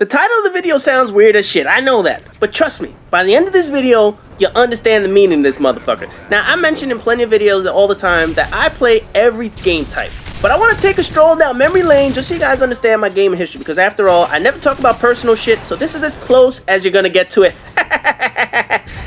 The title of the video sounds weird as shit, I know that. But trust me, by the end of this video, you'll understand the meaning of this motherfucker. Now, I mention in plenty of videos all the time that I play every game type. But I want to take a stroll down memory lane just so you guys understand my gaming history. Because after all, I never talk about personal shit, so this is as close as you're gonna get to it.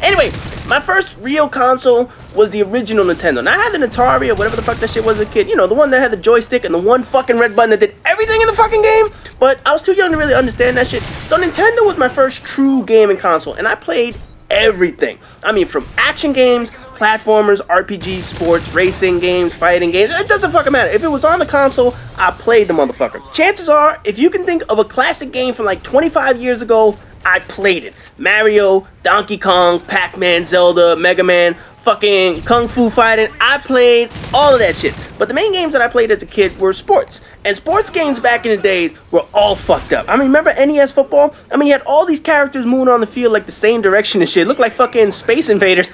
Anyway, my first real console was the original Nintendo. Now, I had the Atari or whatever the fuck that shit was as a kid. You know, the one that had the joystick and the one fucking red button that did everything in the fucking game. But I was too young to really understand that shit. So Nintendo was my first true gaming console, and I played everything. I mean, from action games, platformers, RPGs, sports, racing games, fighting games. It doesn't fucking matter. If it was on the console, I played the motherfucker. Chances are, if you can think of a classic game from like 25 years ago, I played it. Mario, Donkey Kong, Pac-Man, Zelda, Mega Man, fucking Kung Fu fighting. I played all of that shit. But the main games that I played as a kid were sports. And sports games back in the days were all fucked up. I mean, remember NES football? I mean, you had all these characters moving on the field like the same direction and shit. It looked like fucking Space Invaders.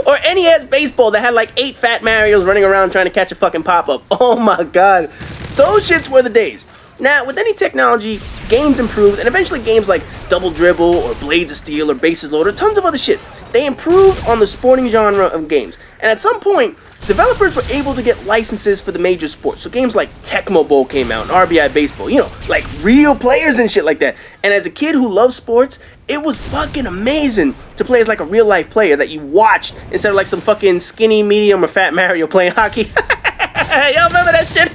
Or NES baseball that had like 8 fat Marios running around trying to catch a fucking pop-up. Oh my god. Those shits were the days. Now, with any technology, games improved, and eventually games like Double Dribble, or Blades of Steel, or Bases Loaded, tons of other shit. They improved on the sporting genre of games. And at some point, developers were able to get licenses for the major sports. So games like Tecmo Bowl came out, and RBI Baseball, you know, like real players and shit like that. And as a kid who loves sports, it was fucking amazing to play as like a real life player that you watched instead of like some fucking skinny, medium, or fat Mario playing hockey. Y'all remember that shit?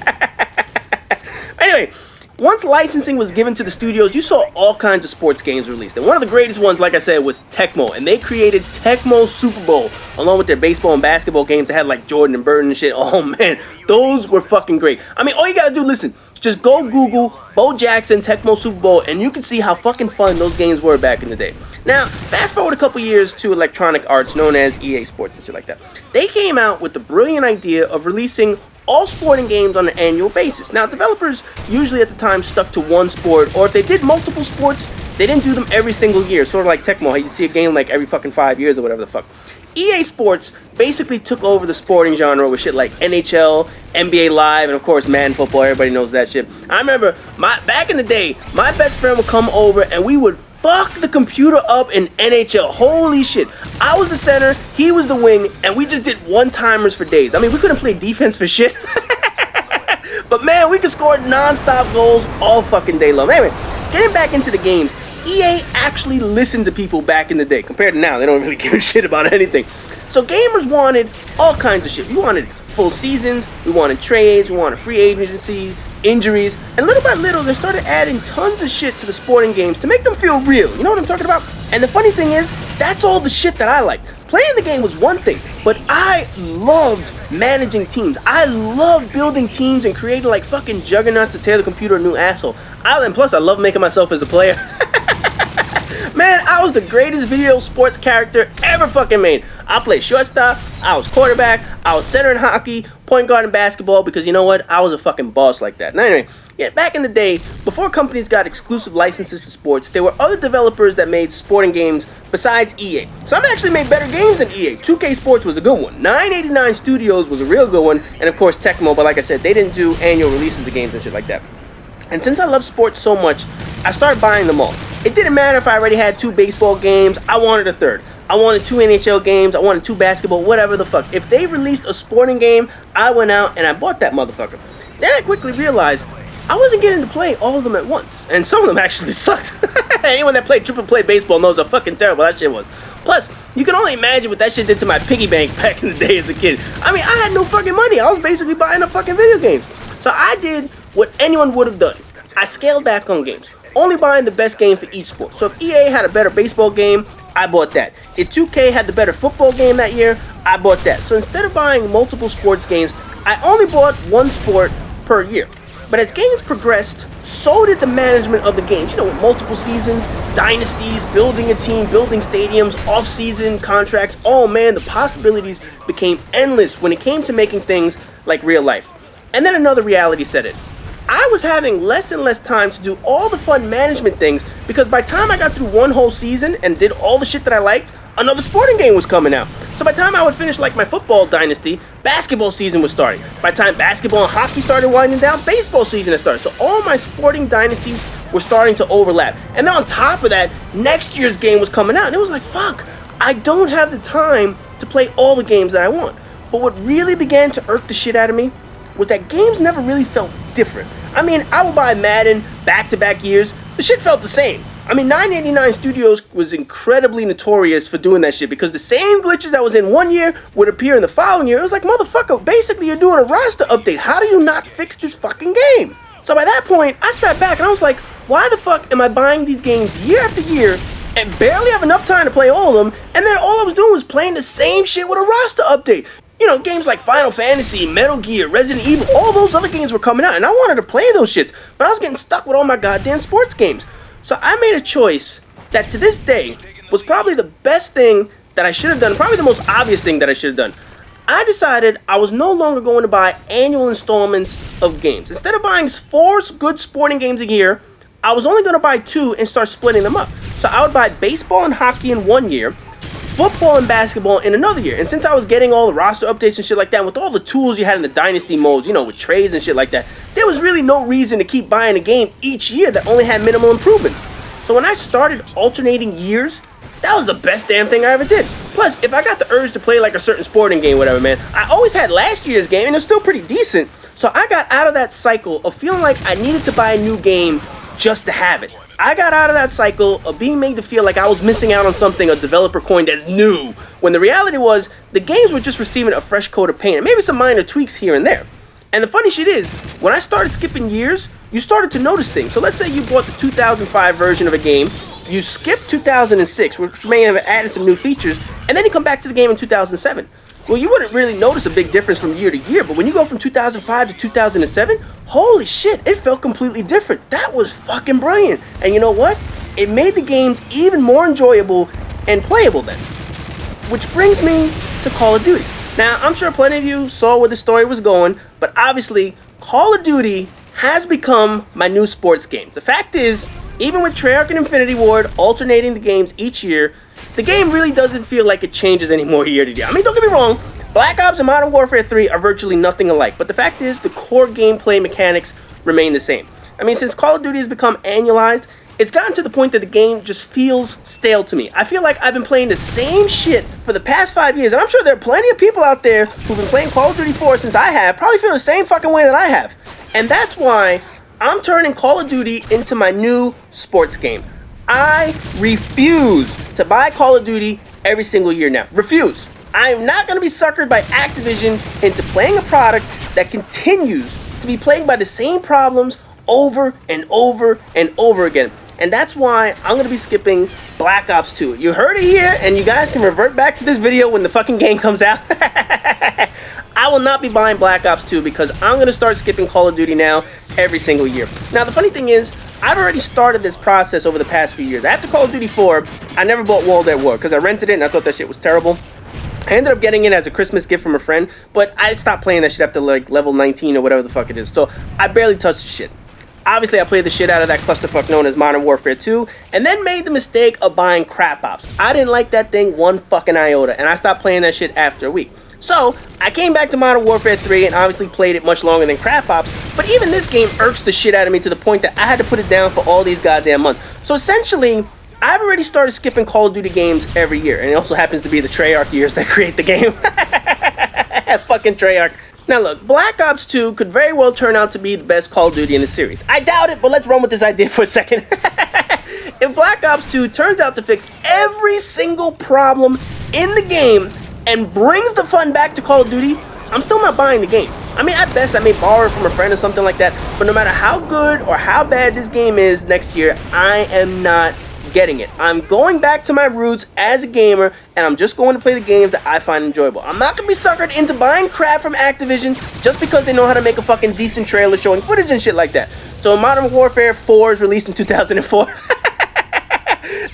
Anyway, once licensing was given to the studios, you saw all kinds of sports games released. And one of the greatest ones, like I said, was Tecmo. And they created Tecmo Super Bowl, along with their baseball and basketball games that had like Jordan and Burton and shit. Oh man, those were fucking great. I mean, all you gotta do, listen, just go Google Bo Jackson Tecmo Super Bowl, and you can see how fucking fun those games were back in the day. Now, fast forward a couple years to Electronic Arts, known as EA Sports and shit like that. They came out with the brilliant idea of releasing all sporting games on an annual basis. Now, developers usually at the time stuck to one sport, or if they did multiple sports, they didn't do them every single year, sort of like Tecmo, how you see a game like every fucking 5 years or whatever the fuck. EA Sports basically took over the sporting genre with shit like NHL, NBA Live, and of course Madden Football. Everybody knows that shit. I remember back in the day, my best friend would come over and we would fuck the computer up in NHL. Holy shit. I was the center, he was the wing, and we just did one-timers for days. I mean, we couldn't play defense for shit. But man, we could score non-stop goals all fucking day long. Anyway, getting back into the games, EA actually listened to people back in the day. Compared to now, they don't really give a shit about anything. So gamers wanted all kinds of shit. We wanted full seasons, we wanted trades, we wanted free agency, injuries, and little by little they started adding tons of shit to the sporting games to make them feel real. You know what I'm talking about? And the funny thing is, that's all the shit that I liked. Playing the game was one thing, but I loved managing teams. I loved building teams and creating like fucking juggernauts to tear the computer a new asshole. And plus, I love making myself as a player. Man, I was the greatest video sports character ever fucking made. I played shortstop, I was quarterback, I was center in hockey, point guard in basketball, because you know what? I was a fucking boss like that. Now anyway, yeah, back in the day, before companies got exclusive licenses to sports, there were other developers that made sporting games besides EA. Some actually made better games than EA. 2K Sports was a good one. 989 Studios was a real good one, and of course Tecmo, but like I said, they didn't do annual releases of games and shit like that. And since I love sports so much, I started buying them all. It didn't matter if I already had 2 baseball games, I wanted a third. I wanted 2 NHL games, I wanted 2 basketball, whatever the fuck. If they released a sporting game, I went out and I bought that motherfucker. Then I quickly realized I wasn't getting to play all of them at once. And some of them actually sucked. Anyone that played triple play baseball knows how fucking terrible that shit was. Plus, you can only imagine what that shit did to my piggy bank back in the day as a kid. I mean, I had no fucking money. I was basically buying up fucking video games. So I did what anyone would have done. I scaled back on games, only buying the best game for each sport. So if EA had a better baseball game, I bought that. If 2K had the better football game that year, I bought that. So instead of buying multiple sports games, I only bought one sport per year. But as games progressed, so did the management of the games. You know, with multiple seasons, dynasties, building a team, building stadiums, off-season contracts. Oh man, the possibilities became endless when it came to making things like real life. And then another reality set in. I was having less and less time to do all the fun management things because by the time I got through one whole season and did all the shit that I liked, another sporting game was coming out. So by the time I would finish like my football dynasty, basketball season was starting. By the time basketball and hockey started winding down, baseball season had started. So all my sporting dynasties were starting to overlap. And then on top of that, next year's game was coming out. And it was like, fuck, I don't have the time to play all the games that I want. But what really began to irk the shit out of me was that games never really felt different. I mean, I would buy Madden back-to-back years. The shit felt the same. I mean, 989 Studios was incredibly notorious for doing that shit because the same glitches that was in one year would appear in the following year. It was like, motherfucker, basically you're doing a roster update. How do you not fix this fucking game? So by that point, I sat back and I was like, why the fuck am I buying these games year after year and barely have enough time to play all of them, and then all I was doing was playing the same shit with a roster update? You know, games like Final Fantasy, Metal Gear, Resident Evil, all those other games were coming out, and I wanted to play those shits, but I was getting stuck with all my goddamn sports games. So I made a choice that to this day was probably the best thing that I should have done, probably the most obvious thing that I should have done. I decided I was no longer going to buy annual installments of games. Instead of buying 4 good sporting games a year, I was only going to buy 2 and start splitting them up. So I would buy baseball and hockey in one year, football and basketball in another year. And since I was getting all the roster updates and shit like that, with all the tools you had in the dynasty modes, you know, with trades and shit like that, there was really no reason to keep buying a game each year that only had minimal improvements. So when I started alternating years, that was the best damn thing I ever did. Plus, if I got the urge to play like a certain sporting game, whatever, man, I always had last year's game and it was still pretty decent. So I got out of that cycle of feeling like I needed to buy a new game just to have it. I got out of that cycle of being made to feel like I was missing out on something a developer coined as new, when the reality was the games were just receiving a fresh coat of paint and maybe some minor tweaks here and there. And the funny shit is, when I started skipping years, you started to notice things. So let's say you bought the 2005 version of a game, you skipped 2006, which may have added some new features, and then you come back to the game in 2007. Well, you wouldn't really notice a big difference from year to year, but when you go from 2005 to 2007, holy shit, it felt completely different. That was fucking brilliant. And you know what? It made the games even more enjoyable and playable then. Which brings me to Call of Duty. Now, I'm sure plenty of you saw where the story was going, but obviously, Call of Duty has become my new sports game. The fact is, even with Treyarch and Infinity Ward alternating the games each year, the game really doesn't feel like it changes anymore year to year. I mean, don't get me wrong, Black Ops and Modern Warfare 3 are virtually nothing alike, but the fact is, the core gameplay mechanics remain the same. I mean, since Call of Duty has become annualized, it's gotten to the point that the game just feels stale to me. I feel like I've been playing the same shit for the past 5 years, and I'm sure there are plenty of people out there who've been playing Call of Duty 4 since I have, probably feel the same fucking way that I have. And that's why I'm turning Call of Duty into my new sports game. I refuse to buy Call of Duty every single year now. Refuse. I am not going to be suckered by Activision into playing a product that continues to be plagued by the same problems over and over and over again. And that's why I'm going to be skipping Black Ops 2. You heard it here, and you guys can revert back to this video when the fucking game comes out. I will not be buying Black Ops 2 because I'm going to start skipping Call of Duty now every single year. Now, the funny thing is, I've already started this process over the past few years. After Call of Duty 4, I never bought World at War because I rented it and I thought that shit was terrible. I ended up getting it as a Christmas gift from a friend, but I stopped playing that shit after like level 19 or whatever the fuck it is. So I barely touched the shit. Obviously, I played the shit out of that clusterfuck known as Modern Warfare 2, and then made the mistake of buying Crap Ops. I didn't like that thing one fucking iota, and I stopped playing that shit after a week. So, I came back to Modern Warfare 3 and obviously played it much longer than Crap Ops, but even this game irks the shit out of me to the point that I had to put it down for all these goddamn months. So essentially, I've already started skipping Call of Duty games every year, and it also happens to be the Treyarch years that create the game. Fucking Treyarch. Now look, Black Ops 2 could very well turn out to be the best Call of Duty in the series. I doubt it, but let's run with this idea for a second. If Black Ops 2 turns out to fix every single problem in the game and brings the fun back to Call of Duty, I'm still not buying the game. I mean, at best, I may borrow it from a friend or something like that, but no matter how good or how bad this game is next year, I am not getting it. I'm going back to my roots as a gamer, and I'm just going to play the games that I find enjoyable. I'm not going to be suckered into buying crap from Activision just because they know how to make a fucking decent trailer showing footage and shit like that. So Modern Warfare 4 is released in 2004.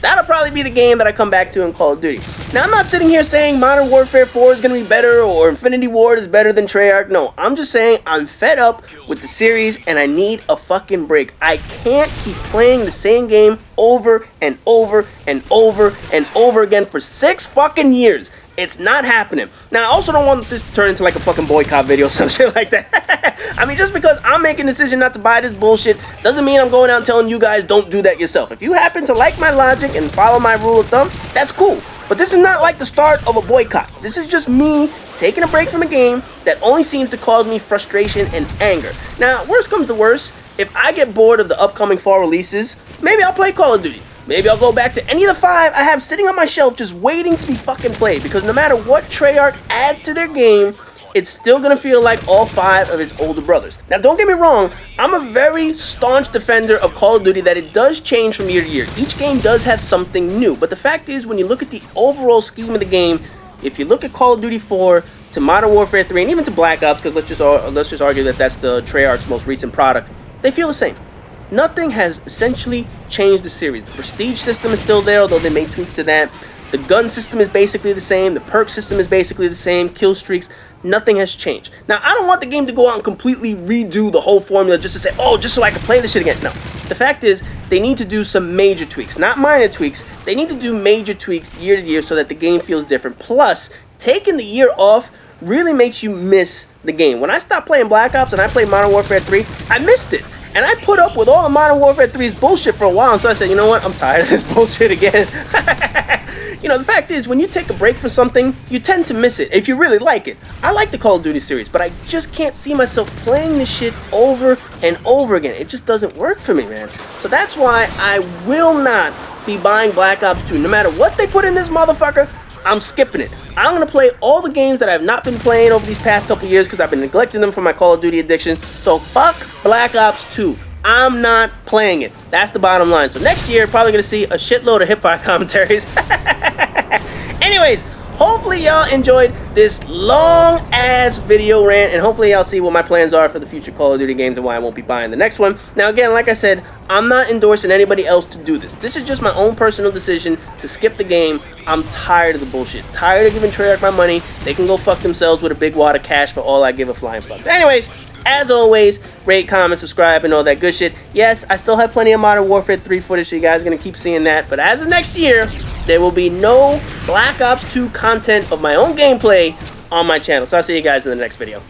That'll probably be the game that I come back to in Call of Duty. Now, I'm not sitting here saying Modern Warfare 4 is going to be better or Infinity Ward is better than Treyarch. No, I'm just saying I'm fed up with the series and I need a fucking break. I can't keep playing the same game over and over and over and over again for 6 fucking years. It's not happening. Now, I also don't want this to turn into like a fucking boycott video or some shit like that. I mean, just because I'm making a decision not to buy this bullshit doesn't mean I'm going out and telling you guys don't do that yourself. If you happen to like my logic and follow my rule of thumb, that's cool. But this is not like the start of a boycott. This is just me taking a break from a game that only seems to cause me frustration and anger. Now, worst comes to worst, if I get bored of the upcoming fall releases, maybe I'll play Call of Duty. Maybe I'll go back to any of the 5 I have sitting on my shelf just waiting to be fucking played, because no matter what Treyarch adds to their game, it's still gonna feel like all 5 of its older brothers. Now, don't get me wrong, I'm a very staunch defender of Call of Duty that it does change from year to year. Each game does have something new, but the fact is, when you look at the overall scheme of the game, if you look at Call of Duty 4 to Modern Warfare 3 and even to Black Ops, because let's just argue that that's the Treyarch's most recent product, they feel the same. Nothing has essentially changed the series. The prestige system is still there, although they made tweaks to that. The gun system is basically the same. The perk system is basically the same. Kill streaks, nothing has changed. Now, I don't want the game to go out and completely redo the whole formula just to say, oh, just so I can play this shit again. No. The fact is, they need to do some major tweaks, not minor tweaks. They need to do major tweaks year to year so that the game feels different. Plus, taking the year off really makes you miss the game. When I stopped playing Black Ops and I played Modern Warfare 3, I missed it. And I put up with all of Modern Warfare 3's bullshit for a while, and so I said, you know what, I'm tired of this bullshit again. You know, the fact is, when you take a break for something, you tend to miss it, if you really like it. I like the Call of Duty series, but I just can't see myself playing this shit over and over again. It just doesn't work for me, man. So that's why I will not be buying Black Ops 2. No matter what they put in this motherfucker, I'm skipping it. I'm going to play all the games that I have not been playing over these past couple years because I've been neglecting them for my Call of Duty addiction. So fuck Black Ops 2. I'm not playing it. That's the bottom line. So next year, probably going to see a shitload of hip-hop commentaries. Anyways, hopefully y'all enjoyed this long-ass video rant, and hopefully y'all see what my plans are for the future Call of Duty games and why I won't be buying the next one. Now again, like I said, I'm not endorsing anybody else to do this. This is just my own personal decision to skip the game. I'm tired of the bullshit. Tired of giving Treyarch my money. They can go fuck themselves with a big wad of cash for all I give a flying fuck. Anyways, as always, rate, comment, subscribe, and all that good shit. Yes, I still have plenty of Modern Warfare 3 footage, so you guys are going to keep seeing that. But as of next year, there will be no Black Ops 2 content of my own gameplay on my channel. So I'll see you guys in the next video.